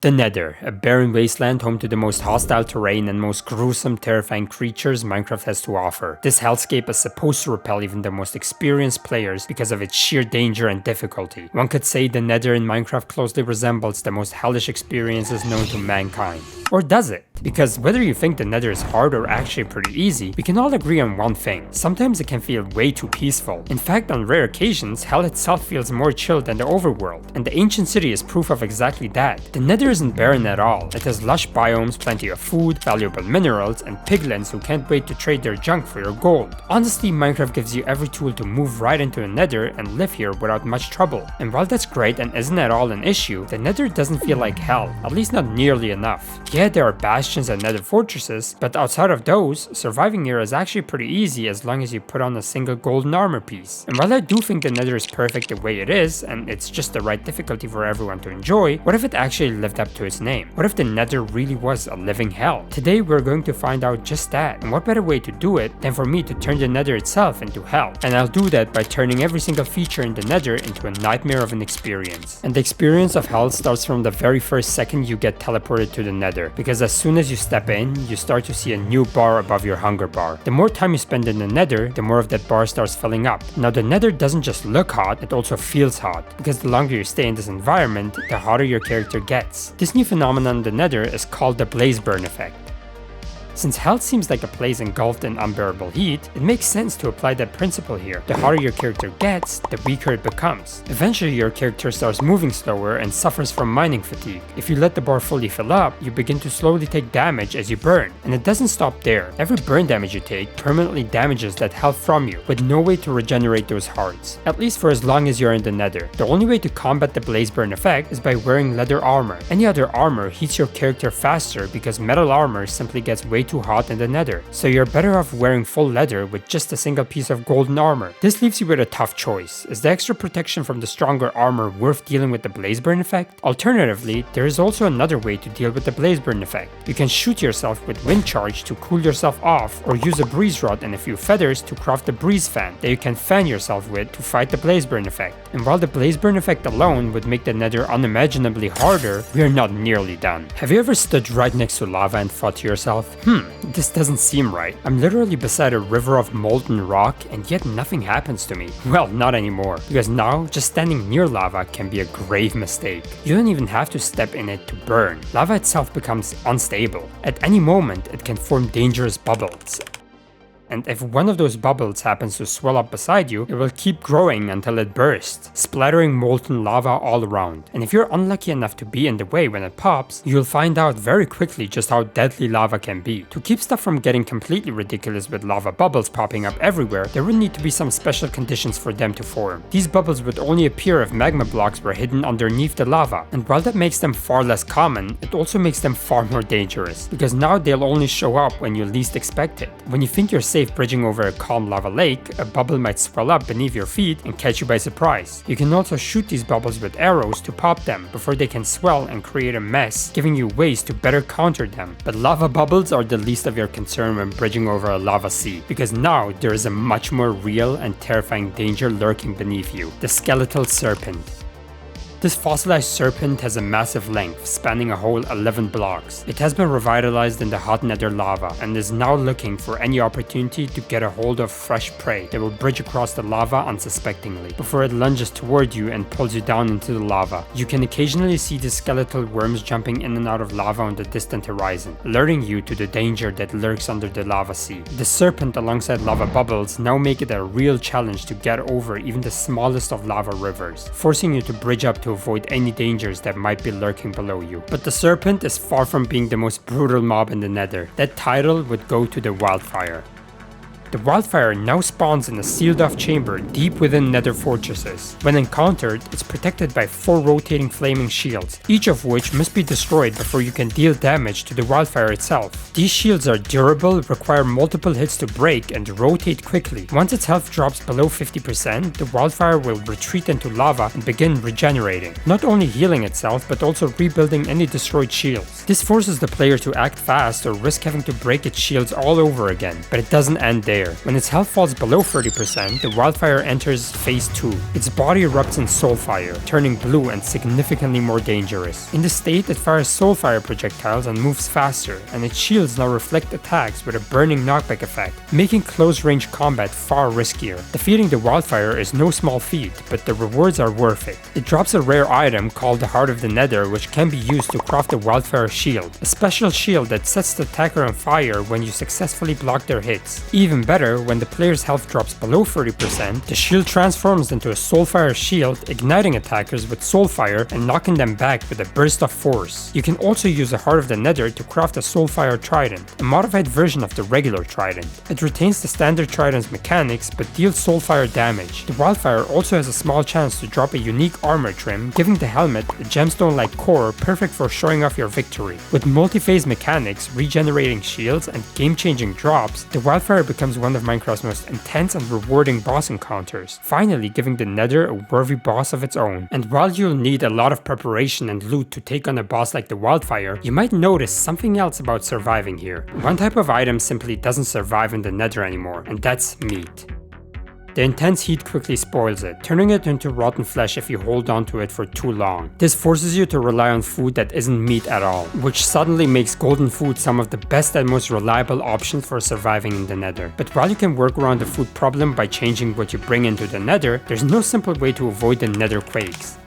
The Nether, a barren wasteland home to the most hostile terrain and most gruesome, terrifying creatures Minecraft has to offer. This hellscape is supposed to repel even the most experienced players because of its sheer danger and difficulty. One could say the Nether in Minecraft closely resembles the most hellish experiences known to mankind. Or does it? Because whether you think the Nether is hard or actually pretty easy, we can all agree on one thing. Sometimes it can feel way too peaceful. In fact, on rare occasions, hell itself feels more chill than the overworld, and the ancient city is proof of exactly that. The Nether isn't barren at all. It has lush biomes, plenty of food, valuable minerals, and piglins who can't wait to trade their junk for your gold. Honestly, Minecraft gives you every tool to move right into the Nether and live here without much trouble. And while that's great and isn't at all an issue, the Nether doesn't feel like hell, at least not nearly enough. Yeah, there are bastions and nether fortresses, but outside of those, surviving here is actually pretty easy as long as you put on a single golden armor piece. And while I do think the Nether is perfect the way it is, and it's just the right difficulty for everyone to enjoy, what if it actually lived up to its name? What if the Nether really was a living hell? Today we're going to find out just that, and what better way to do it than for me to turn the Nether itself into hell. And I'll do that by turning every single feature in the Nether into a nightmare of an experience. And the experience of hell starts from the very first second you get teleported to the Nether, because as soon as you step in, you start to see a new bar above your hunger bar. The more time you spend in the Nether, the more of that bar starts filling up. Now the Nether doesn't just look hot, it also feels hot, because the longer you stay in this environment, the hotter your character gets. This new phenomenon in the Nether is called the Blazeburn effect. Since hell seems like a place engulfed in unbearable heat, it makes sense to apply that principle here. The hotter your character gets, the weaker it becomes. Eventually your character starts moving slower and suffers from mining fatigue. If you let the bar fully fill up, you begin to slowly take damage as you burn. And it doesn't stop there. Every burn damage you take permanently damages that health from you, with no way to regenerate those hearts. At least for as long as you're in the Nether. The only way to combat the Blazeburn effect is by wearing leather armor. Any other armor heats your character faster because metal armor simply gets way too hot in the Nether, so you're better off wearing full leather with just a single piece of golden armor. This leaves you with a tough choice. Is the extra protection from the stronger armor worth dealing with the Blazeburn effect? Alternatively, there is also another way to deal with the Blazeburn effect. You can shoot yourself with wind charge to cool yourself off, or use a breeze rod and a few feathers to craft a breeze fan that you can fan yourself with to fight the Blazeburn effect. And while the Blazeburn effect alone would make the Nether unimaginably harder, we are not nearly done. Have you ever stood right next to lava and thought to yourself, this doesn't seem right. I'm literally beside a river of molten rock and yet nothing happens to me. Well, not anymore, because now just standing near lava can be a grave mistake. You don't even have to step in it to burn. Lava itself becomes unstable. At any moment, it can form dangerous bubbles. And if one of those bubbles happens to swell up beside you, it will keep growing until it bursts, splattering molten lava all around. And if you're unlucky enough to be in the way when it pops, you'll find out very quickly just how deadly lava can be. To keep stuff from getting completely ridiculous with lava bubbles popping up everywhere, there would need to be some special conditions for them to form. These bubbles would only appear if magma blocks were hidden underneath the lava. And while that makes them far less common, it also makes them far more dangerous, because now they'll only show up when you least expect it. When you think you're safe bridging over a calm lava lake, a bubble might swell up beneath your feet and catch you by surprise. You can also shoot these bubbles with arrows to pop them before they can swell and create a mess, giving you ways to better counter them. But lava bubbles are the least of your concern when bridging over a lava sea, because now there is a much more real and terrifying danger lurking beneath you: the Skeletal Serpent. This fossilized serpent has a massive length, spanning a whole 11 blocks. It has been revitalized in the hot nether lava, and is now looking for any opportunity to get a hold of fresh prey that will bridge across the lava unsuspectingly, before it lunges toward you and pulls you down into the lava. You can occasionally see the skeletal worms jumping in and out of lava on the distant horizon, alerting you to the danger that lurks under the lava sea. The serpent alongside lava bubbles now make it a real challenge to get over even the smallest of lava rivers, forcing you to bridge up to avoid any dangers that might be lurking below you. But the serpent is far from being the most brutal mob in the Nether. That title would go to the Wildfire. The Wildfire now spawns in a sealed-off chamber deep within nether fortresses. When encountered, it's protected by 4 rotating flaming shields, each of which must be destroyed before you can deal damage to the Wildfire itself. These shields are durable, require multiple hits to break, and rotate quickly. Once its health drops below 50%, the Wildfire will retreat into lava and begin regenerating, not only healing itself but also rebuilding any destroyed shields. This forces the player to act fast or risk having to break its shields all over again, but it doesn't end there. there. When its health falls below 30%, the Wildfire enters phase 2. Its body erupts in soulfire, turning blue and significantly more dangerous. In this state, it fires soulfire projectiles and moves faster, and its shields now reflect attacks with a burning knockback effect, making close-range combat far riskier. Defeating the Wildfire is no small feat, but the rewards are worth it. It drops a rare item called the Heart of the Nether, which can be used to craft a Wildfire shield, a special shield that sets the attacker on fire when you successfully block their hits. Even better, when the player's health drops below 30%, the shield transforms into a soulfire shield, igniting attackers with soulfire and knocking them back with a burst of force. You can also use the Heart of the Nether to craft a soulfire trident, a modified version of the regular trident. It retains the standard trident's mechanics but deals soulfire damage. The Wildfire also has a small chance to drop a unique armor trim, giving the helmet a gemstone-like core perfect for showing off your victory. With multi-phase mechanics, regenerating shields, and game-changing drops, the Wildfire becomes one of Minecraft's most intense and rewarding boss encounters, finally giving the Nether a worthy boss of its own. And while you'll need a lot of preparation and loot to take on a boss like the Wildfire, you might notice something else about surviving here. One type of item simply doesn't survive in the Nether anymore, and that's meat. The intense heat quickly spoils it, turning it into rotten flesh if you hold on to it for too long. This forces you to rely on food that isn't meat at all, which suddenly makes golden food some of the best and most reliable options for surviving in the Nether. But while you can work around the food problem by changing what you bring into the Nether, there's no simple way to avoid the Nether Quakes.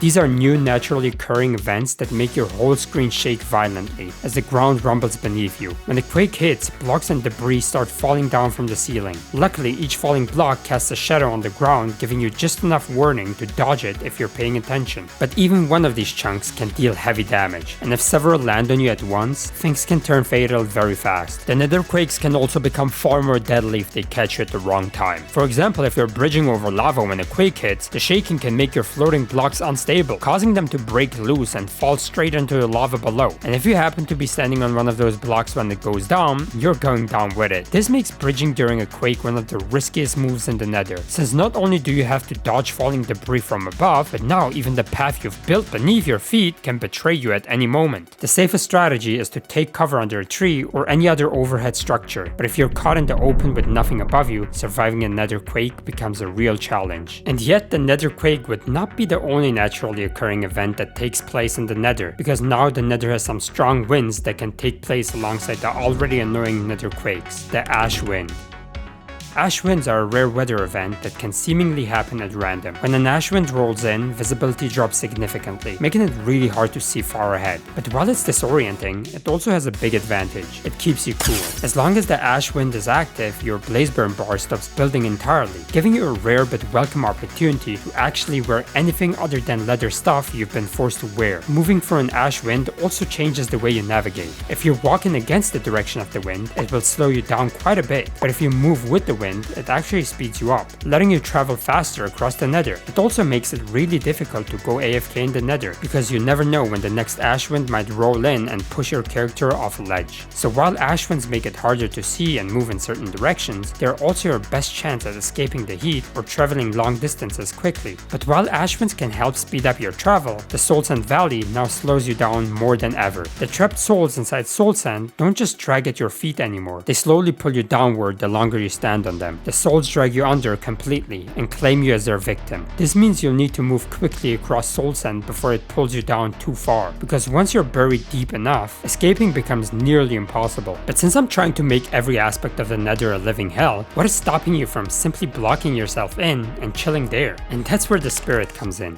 These are new naturally occurring events that make your whole screen shake violently as the ground rumbles beneath you. When the quake hits, blocks and debris start falling down from the ceiling. Luckily, each falling block casts a shadow on the ground, giving you just enough warning to dodge it if you're paying attention. But even one of these chunks can deal heavy damage, and if several land on you at once, things can turn fatal very fast. The Nether Quakes can also become far more deadly if they catch you at the wrong time. For example, if you're bridging over lava when a quake hits, the shaking can make your floating blocks unstable, causing them to break loose and fall straight into the lava below. And if you happen to be standing on one of those blocks when it goes down, you're going down with it. This makes bridging during a quake one of the riskiest moves in the Nether, since not only do you have to dodge falling debris from above, but now even the path you've built beneath your feet can betray you at any moment. The safest strategy is to take cover under a tree or any other overhead structure, but if you're caught in the open with nothing above you, surviving a Nether Quake becomes a real challenge. And yet the Nether Quake would not be the only naturally occurring event that takes place in the Nether, because now the Nether has some strong winds that can take place alongside the already annoying Nether Quakes, the Ash Wind. Ash winds are a rare weather event that can seemingly happen at random. When an ash wind rolls in, visibility drops significantly, making it really hard to see far ahead. But while it's disorienting, it also has a big advantage. It keeps you cool. As long as the ash wind is active, your Blazeburn bar stops building entirely, giving you a rare but welcome opportunity to actually wear anything other than leather stuff you've been forced to wear. Moving through an ash wind also changes the way you navigate. If you're walking against the direction of the wind, it will slow you down quite a bit, but if you move with the wind, it actually speeds you up, letting you travel faster across the Nether. It also makes it really difficult to go AFK in the Nether, because you never know when the next Ashwind might roll in and push your character off a ledge. So while Ashwinds make it harder to see and move in certain directions, they're also your best chance at escaping the heat or traveling long distances quickly. But while Ashwinds can help speed up your travel, the Soul Sand Valley now slows you down more than ever. The trapped souls inside Soul Sand don't just drag at your feet anymore, they slowly pull you downward the longer you stand on them. The souls drag you under completely and claim you as their victim. This means you'll need to move quickly across Soul Sand before it pulls you down too far, because once you're buried deep enough, escaping becomes nearly impossible. But since I'm trying to make every aspect of the Nether a living hell, what is stopping you from simply blocking yourself in and chilling there? And that's where the spirit comes in.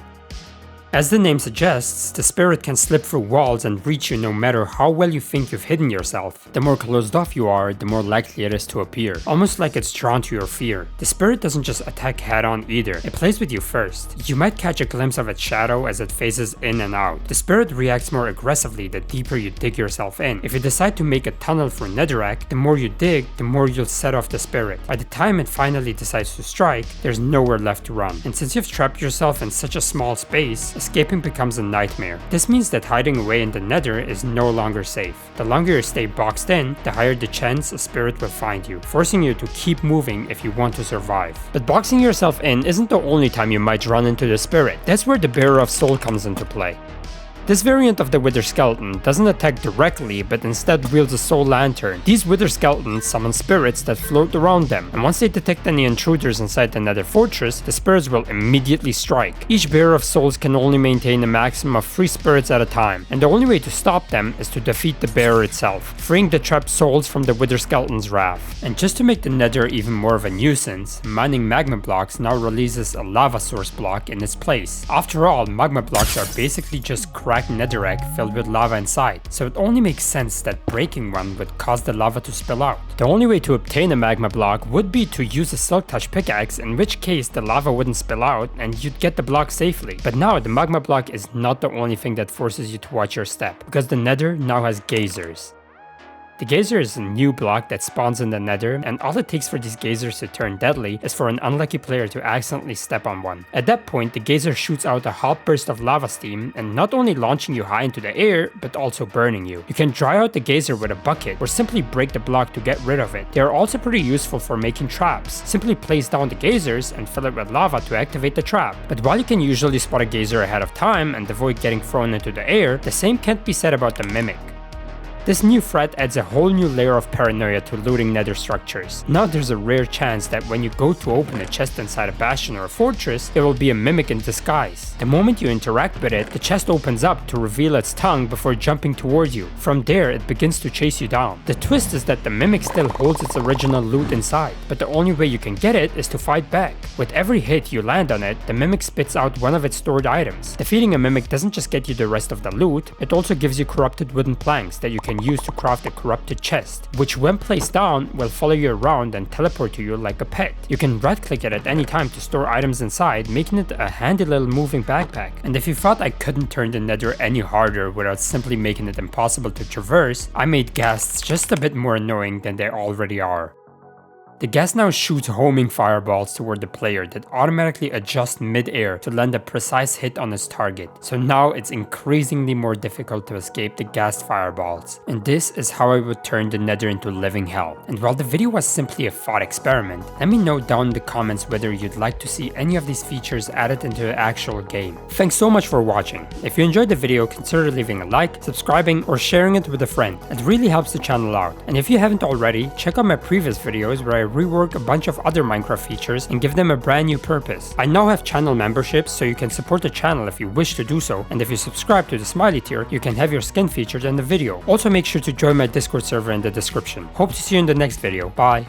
As the name suggests, the spirit can slip through walls and reach you no matter how well you think you've hidden yourself. The more closed off you are, the more likely it is to appear, almost like it's drawn to your fear. The spirit doesn't just attack head on either, it plays with you first. You might catch a glimpse of its shadow as it phases in and out. The spirit reacts more aggressively the deeper you dig yourself in. If you decide to make a tunnel through Netherrack, the more you dig, the more you'll set off the spirit. By the time it finally decides to strike, there's nowhere left to run. And since you've trapped yourself in such a small space, escaping becomes a nightmare. This means that hiding away in the Nether is no longer safe. The longer you stay boxed in, the higher the chance a spirit will find you, forcing you to keep moving if you want to survive. But boxing yourself in isn't the only time you might run into the spirit. That's where the Bearer of Soul comes into play. This variant of the Wither Skeleton doesn't attack directly, but instead wields a soul lantern. These Wither Skeletons summon spirits that float around them, and once they detect any intruders inside the Nether Fortress, the spirits will immediately strike. Each bearer of souls can only maintain a maximum of 3 spirits at a time, and the only way to stop them is to defeat the bearer itself, freeing the trapped souls from the Wither Skeleton's wrath. And just to make the Nether even more of a nuisance, mining magma blocks now releases a lava source block in its place. After all, magma blocks are basically just cracked netherrack filled with lava inside, so it only makes sense that breaking one would cause the lava to spill out. The only way to obtain a magma block would be to use a silk touch pickaxe, in which case the lava wouldn't spill out and you'd get the block safely. But now the magma block is not the only thing that forces you to watch your step, because the Nether now has geysers. The Geyser is a new block that spawns in the Nether, and all it takes for these geysers to turn deadly is for an unlucky player to accidentally step on one. At that point, the geyser shoots out a hot burst of lava steam, and not only launching you high into the air, but also burning you. You can dry out the geyser with a bucket, or simply break the block to get rid of it. They are also pretty useful for making traps. Simply place down the geysers and fill it with lava to activate the trap. But while you can usually spot a geyser ahead of time and avoid getting thrown into the air, the same can't be said about the Mimic. This new threat adds a whole new layer of paranoia to looting nether structures. Now there's a rare chance that when you go to open a chest inside a bastion or a fortress, there will be a mimic in disguise. The moment you interact with it, the chest opens up to reveal its tongue before jumping toward you. From there, it begins to chase you down. The twist is that the mimic still holds its original loot inside, but the only way you can get it is to fight back. With every hit you land on it, the mimic spits out one of its stored items. Defeating a mimic doesn't just get you the rest of the loot, it also gives you corrupted wooden planks that you can use to craft a corrupted chest, which when placed down will follow you around and teleport to you like a pet. You can right click it at any time to store items inside, making it a handy little moving backpack. And if you thought I couldn't turn the Nether any harder without simply making it impossible to traverse, I made ghasts just a bit more annoying than they already are. The ghast now shoots homing fireballs toward the player that automatically adjust mid-air to land a precise hit on its target, so now it's increasingly more difficult to escape the ghast fireballs. And this is how I would turn the Nether into living hell. And while the video was simply a thought experiment, let me know down in the comments whether you'd like to see any of these features added into the actual game. Thanks so much for watching. If you enjoyed the video, consider leaving a like, subscribing, or sharing it with a friend. It really helps the channel out. And if you haven't already, check out my previous videos where I rework a bunch of other Minecraft features and give them a brand new purpose. I now have channel memberships, so you can support the channel if you wish to do so, and if you subscribe to the smiley tier, you can have your skin featured in the video. Also make sure to join my Discord server in the description. Hope to see you in the next video. Bye!